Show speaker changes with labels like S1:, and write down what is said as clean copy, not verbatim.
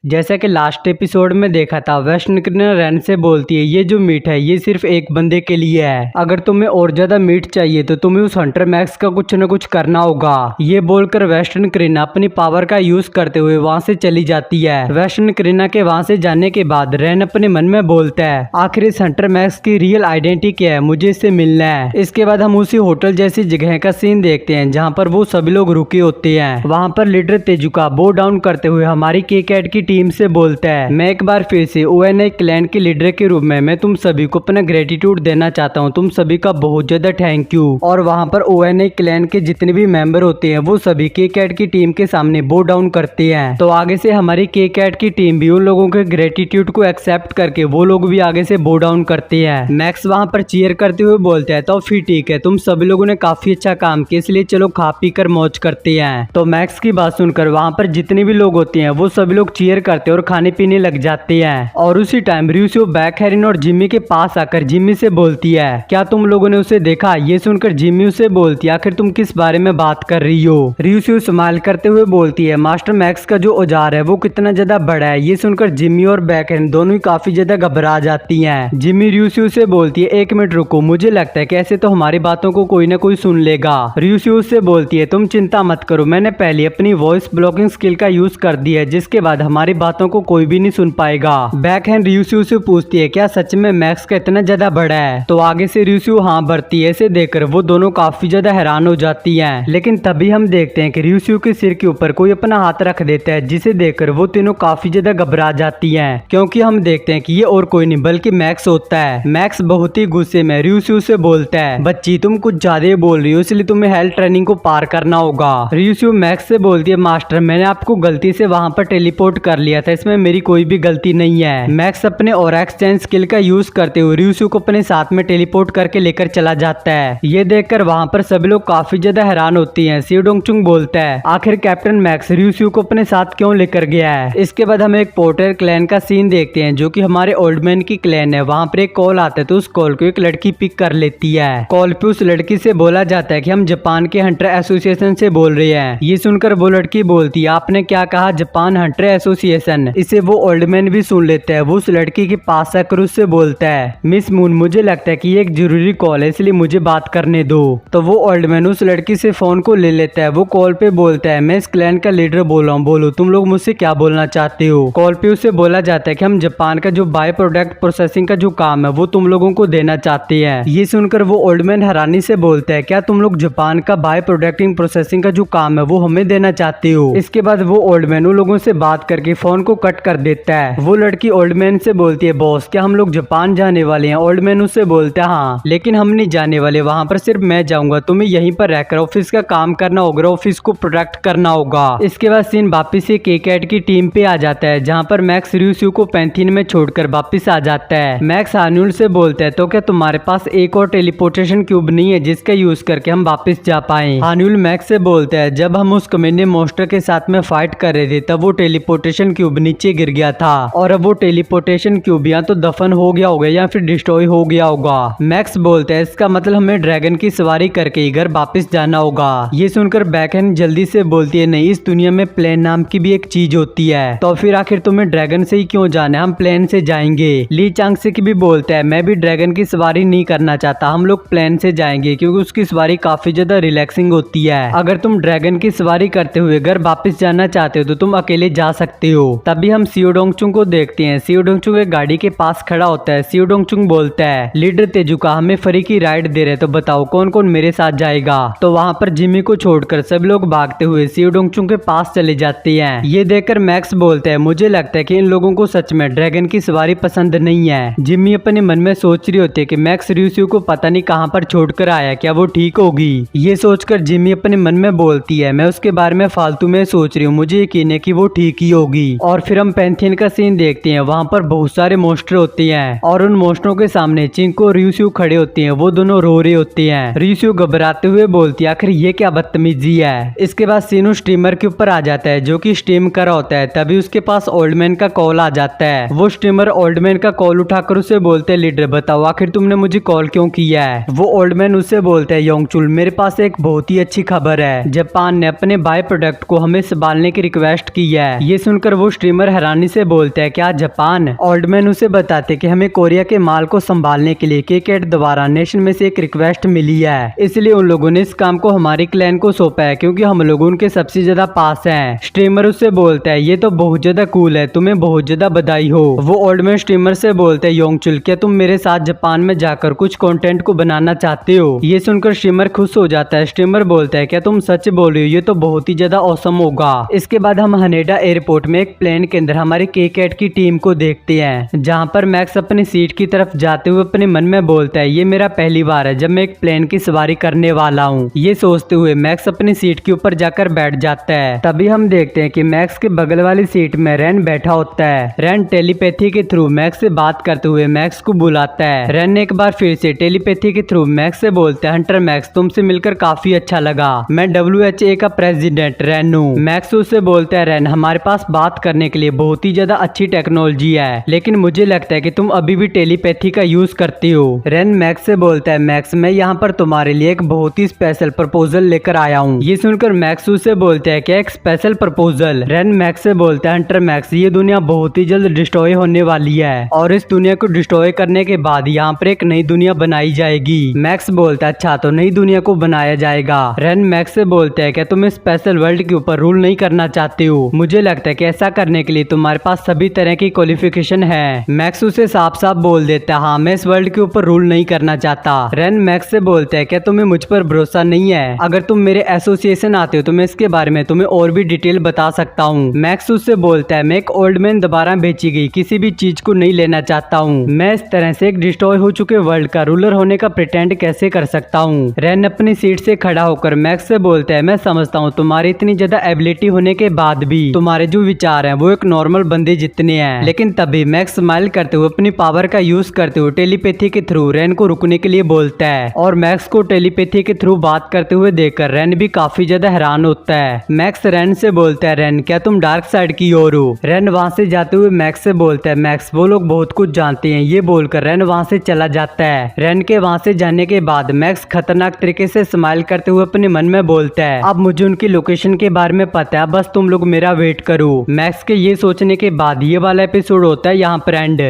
S1: जैसा कि last episode में देखा था, वेस्टर्न क्रीना रैन से बोलती है ये जो मीट है ये सिर्फ एक बंदे के लिए है। अगर तुम्हें और ज्यादा मीट चाहिए तो तुम्हें उस हंटर मैक्स का कुछ न कुछ करना होगा। ये बोलकर वेस्टर्न क्रीना अपनी पावर का यूज करते हुए वहाँ से चली जाती है। वेस्टर्न क्रीना के वहाँ से जाने के बाद रैन अपने मन में बोलता है आखिर इस हंटर मैक्स की रियल आइडेंटिटी क्या है, मुझे इससे मिलना है। इसके बाद हम उसी होटल जैसी जगह का सीन देखते हैं जहाँ पर वो सभी लोग रुके होते हैं। वहाँ पर लीडर तेजुका बो डाउन करते हुए हमारी के कैट की टीम से बोलता है मैं एक बार फिर से ओएनआई क्लैन के लीडर के रूप में मैं तुम सभी को अपना ग्रेटिट्यूड देना चाहता हूँ, तुम सभी का बहुत ज्यादा थैंक यू। और वहाँ पर ओएनआई क्लैन के जितने भी मेंबर होते हैं वो सभी के कैट की टीम के सामने बो डाउन करते हैं। तो आगे से हमारी के कैट की टीम भी उन लोगों के ग्रेटिट्यूड को एक्सेप्ट करके वो लोग भी आगे से बो डाउन करते हैं। मैक्स वहाँ पर चीयर करते हुए बोलता है तो फिर ठीक है, तुम सभी लोगों ने काफी अच्छा काम किया, इसलिए चलो खा पी कर मौज करते हैं। तो मैक्स की बात सुनकर वहाँ पर जितने भी लोग होते हैं वो सभी लोग चीयर करते और खाने पीने लग जाते हैं। और उसी टाइम रियूसियो बैकहेरिन और जिम्मी के पास आकर जिम्मी से बोलती है क्या तुम लोगों ने उसे देखा। ये सुनकर जिम्मी उसे बोलती है आखिर तुम किस बारे में बात कर रही हो। रियूसियो स्माइल करते हुए बोलती है मास्टर मैक्स का जो औजार है वो कितना ज्यादा बड़ा है। ये सुनकर जिम्मी और बैकहेरिन दोनों ही काफी ज्यादा घबरा जाती हैं। जिम्मी रियूसियो से बोलती है एक मिनट रुको, मुझे लगता है कि ऐसे तो हमारी बातों को कोई ना कोई सुन लेगा। रियूसियो से बोलती है तुम चिंता मत करो, मैंने पहले अपनी वॉइस ब्लॉकिंग स्किल का यूज कर दिया है जिसके बाद हमारी बातों को कोई भी नहीं सुन पाएगा। बैकहैंड रियूसियो से पूछती है क्या सच में मैक्स का इतना ज्यादा बड़ा है। तो आगे से रियूसियो हाँ भरती है। इसे देखकर वो दोनों काफी ज्यादा हैरान हो जाती हैं। लेकिन तभी हम देखते हैं कि रियूसियो के सिर के ऊपर कोई अपना हाथ रख देता है जिसे देखकर वो तीनों काफी ज्यादा घबरा जाती हैं, क्योंकि हम देखते हैं कि ये और कोई नहीं बल्कि मैक्स होता है। मैक्स बहुत ही गुस्से में रियूसियो से बोलता है बच्ची तुम कुछ ज्यादा ही बोल रही हो, इसलिए तुम्हें हेल्थ ट्रेनिंग को पार करना होगा। रियूसियो मैक्स से बोलती है मास्टर मैंने आपको गलती से वहाँ पर टेलीपोर्ट कर लिया था, इसमें मेरी कोई भी गलती नहीं है। मैक्स अपने ऑरा एक्सचेंज स्किल का यूज करते हुए रियूसियो को अपने साथ में टेलीपोर्ट करके लेकर चला जाता है। ये देखकर वहाँ पर सभी लोग काफी ज्यादा हैरान होती हैं। सियोडोंगचुंग बोलता है आखिर कैप्टन मैक्स रियूसियो को अपने साथ क्यों लेकर गया है। इसके बाद हम एक पोर्टर क्लैन का सीन देखते हैं जो कि हमारे ओल्ड मैन की क्लैन है। वहाँ पर एक कॉल आता है तो उस कॉल को एक लड़की पिक कर लेती है। कॉल पे उस लड़की से बोला जाता है कि हम जापान के हंटर एसोसिएशन से बोल रहे हैं। ये सुनकर वो लड़की बोलती है आपने क्या कहा, जापान हंटर एसोसिएशन। इसे वो ओल्ड मैन भी सुन लेता है। वो उस लड़की के पास आकर उससे बोलता है मिस मून मुझे लगता है कि ये एक जरूरी कॉल है इसलिए मुझे बात करने दो। तो वो ओल्ड मैन उस लड़की से फोन को ले लेता है। वो कॉल पे बोलता है मैं इस क्लैन का लीडर बोल रहा हूँ, बोलो तुम लोग मुझसे क्या बोलना चाहते हो। कॉल पे उसे बोला जाता है कि हम जापान का जो बाय प्रोडक्ट प्रोसेसिंग का जो काम है वो तुम लोगों को देना चाहते हैं। ये सुनकर वो ओल्ड मैन हैरानी से बोलता है क्या तुम लोग जापान का बाय प्रोडक्टिंग प्रोसेसिंग का जो काम है वो हमें देना चाहते हो। इसके बाद वो ओल्ड मैन उन लोगों से बात करके फोन को कट कर देता है। वो लड़की ओल्ड मैन से बोलती है बॉस क्या हम लोग जापान जाने वाले हैं। ओल्ड मैन उससे बोलता है हाँ लेकिन हम नहीं जाने वाले, वहाँ पर सिर्फ मैं जाऊंगा, तुम्हें यहीं पर रहकर ऑफिस का काम करना होगा, ऑफिस को प्रोटेक्ट करना होगा। इसके बाद सीन वापिस से के कैट की टीम पे आ जाता है जहाँ पर मैक्स रियूसियो को पैंथीन में छोड़कर वापिस आ जाता है। मैक्स हान्यूल से बोलता है तो क्या तुम्हारे पास एक और टेलीपोर्टेशन क्यूब नहीं है जिसका यूज करके हम वापिस जा पाए। हान्यूल मैक्स से बोलता है जब हम उस कमीने मॉन्स्टर के साथ में फाइट कर रहे थे तब वो टेलीपोर्टेशन क्यूब नीचे गिर गया था और अब वो टेलीपोर्टेशन क्यूब या तो दफन हो गया होगा या फिर डिस्ट्रॉय हो गया होगा। मैक्स बोलता है इसका मतलब हमें ड्रैगन की सवारी करके ही घर वापिस जाना होगा। ये सुनकर बैकहैंड जल्दी से बोलती है नहीं, इस दुनिया में प्लेन नाम की भी एक चीज होती है, तो फिर आखिर तुम्हें ड्रैगन से ही क्यों जाना है, हम प्लेन से जाएंगे। ली चांगसेक भी बोलता है मैं भी ड्रैगन की सवारी नहीं करना चाहता, हम लोग प्लेन से जाएंगे क्योंकि उसकी सवारी काफी ज्यादा रिलैक्सिंग होती है। अगर तुम ड्रैगन की सवारी करते हुए घर वापिस जाना चाहते हो तो तुम अकेले जा सकते हो। तभी हम सियोडोंगचुंग को देखते हैं। सियोडोंगचुंग एक गाड़ी के पास खड़ा होता है। सियोडोंगचुंग बोलता है लीडर तेजुका हमें फ्री की राइड दे रहे तो बताओ कौन कौन मेरे साथ जाएगा। तो वहाँ पर जिम्मी को छोड़कर सब लोग भागते हुए सियोडोंगचुंग के पास चले जाते हैं। ये देखकर मैक्स बोलता है मुझे लगता है कि इन लोगों को सच में ड्रैगन की सवारी पसंद नहीं है। जिम्मी अपने मन में सोच रही होती है कि मैक्स रियूसियो को पता नहीं कहाँ पर छोड़कर आया, क्या वो ठीक होगी। ये सोचकर जिम्मी अपने मन में बोलती है मैं उसके बारे में फालतू में सोच रही हूँ, मुझे यकीन है कि वो ठीक ही होगी। और फिर हम पैंथीन का सीन देखते हैं। वहाँ पर बहुत सारे मॉन्स्टर होते हैं और उन मॉन्स्टरों के सामने चिंको और रियूसियो खड़े होते हैं। वो दोनों रो रहे होते हैं। रियूसियो घबराते हुए बोलती है आखिर ये क्या बदतमीजी है। इसके बाद सीनू स्टीमर के ऊपर आ जाता है जो कि स्टीम कर होता है। तभी उसके पास ओल्ड मैन का कॉल आ जाता है। वो स्टीमर ओल्ड मैन का कॉल उठाकर उसे बोलते हैं लीडर बताओ आखिर तुमने मुझे कॉल क्यों किया है। वो ओल्ड मैन उससे बोलता है योंगचुल मेरे पास एक बहुत ही अच्छी खबर है, जापान ने अपने बाय प्रोडक्ट को हमें संभालने की रिक्वेस्ट की है। ये सुनकर सुनकर वो स्ट्रीमर हैरानी से बोलता है क्या जापान। ओल्डमैन उसे बताते कि हमें कोरिया के माल को संभालने के लिए KCAT द्वारा नेशन में से एक रिक्वेस्ट मिली है, इसलिए उन लोगों ने इस काम को हमारी क्लैन को सौंपा है क्योंकि हम लोग उनके सबसे ज्यादा पास हैं। स्ट्रीमर उससे बोलता है ये तो बहुत ज्यादा कूल है, तुम्हें बहुत ज्यादा बधाई हो। वो ओल्डमैन स्ट्रीमर से बोलते है योंगचुल क्या तुम मेरे साथ जापान में जाकर कुछ कंटेंट को बनाना चाहते हो। ये सुनकर स्ट्रीमर खुश हो जाता है। स्ट्रीमर बोलता है क्या तुम सच बोल रहे हो, ये तो बहुत ही ज्यादा औसम होगा। इसके बाद हम हनेडा एयरपोर्ट में एक प्लेन के अंदर हमारी KCAT की टीम को देखते हैं, जहां पर मैक्स अपनी सीट की तरफ जाते हुए अपने मन में बोलता है ये मेरा पहली बार है जब मैं एक प्लेन की सवारी करने वाला हूँ। ये सोचते हुए मैक्स अपनी सीट के ऊपर जाकर बैठ जाता है। तभी हम देखते हैं कि मैक्स के बगल वाली सीट में रैन बैठा होता है। रैन टेलीपैथी के थ्रू मैक्स से बात करते हुए मैक्स को बुलाता है। रैन एक बार फिर से टेलीपैथी के थ्रू मैक्स से बोलता है हंटर मैक्स तुमसे मिलकर काफी अच्छा लगा, मैं WHA का प्रेसिडेंट रैन हूँ। मैक्स उससे बोलता है रैन हमारे पास बात करने के लिए बहुत ही ज्यादा अच्छी टेक्नोलॉजी है, लेकिन मुझे लगता है कि तुम अभी भी टेलीपैथी का यूज करती हो। रैन मैक्स से बोलता है मैक्स मैं यहाँ पर तुम्हारे लिए एक बहुत ही स्पेशल प्रपोजल लेकर आया हूँ। ये सुनकर मैक्स उससे बोलता है क्या एक स्पेशल प्रपोजल। रैन मैक्स से बोलता है हंटर मैक्स ये दुनिया बहुत ही जल्द डिस्ट्रॉय होने वाली है और इस दुनिया को डिस्ट्रॉय करने के बाद यहाँ पर एक नई दुनिया बनाई जाएगी। मैक्स बोलता है अच्छा तो नई दुनिया को बनाया जाएगा। रैन मैक्स से बोलता है क्या तुम इस स्पेशल वर्ल्ड के ऊपर रूल नहीं करना चाहते हो, मुझे लगता है कि ऐसा करने के लिए तुम्हारे पास सभी तरह की क्वालिफिकेशन है। मैक्स उसे साफ साफ बोल देता है हाँ मैं इस वर्ल्ड के ऊपर रूल नहीं करना चाहता। रैन मैक्स से बोलता है क्या तुम्हें मुझ पर भरोसा नहीं है, अगर तुम मेरे एसोसिएशन आते हो तो मैं इसके बारे में तुम्हें और भी डिटेल बता सकता हूँ। मैक्स उससे बोलता है मैं एक ओल्ड मैन दोबारा बेची गई किसी भी चीज को नहीं लेना चाहता हूँ, मैं इस तरह से एक डिस्ट्रॉय हो चुके वर्ल्ड का रूलर होने का प्रिटेंड कैसे कर सकता हूँ। रैन अपनी सीट से खड़ा होकर मैक्स से बोलता है मैं समझता हूँ तुम्हारी इतनी ज्यादा एबिलिटी होने के बाद भी तुम्हारे जो विचार हैं वो एक नॉर्मल बंदे जितने हैं। लेकिन तभी मैक्स स्माइल करते हुए अपनी पावर का यूज करते हुए टेलीपैथी के थ्रू रैन को रुकने के लिए बोलता है और मैक्स को टेलीपैथी के थ्रू बात करते हुए देखकर रैन भी काफी ज्यादा हैरान होता है। मैक्स रैन से बोलता है रैन क्या तुम डार्क साइड की ओर हो। रैन वहां से जाते हुए मैक्स से बोलता है मैक्स वो लोग बहुत कुछ जानते हैं। ये बोलकर रैन वहां से चला जाता है। रैन के वहां से जाने के बाद मैक्स खतरनाक तरीके से स्माइल करते हुए अपने मन में बोलता है अब मुझे उनकी लोकेशन के बारे में पता है, बस तुम लोग मेरा वेट करो। मैक्स के ये सोचने के बाद ये वाला एपिसोड होता है यहाँ पर एंड।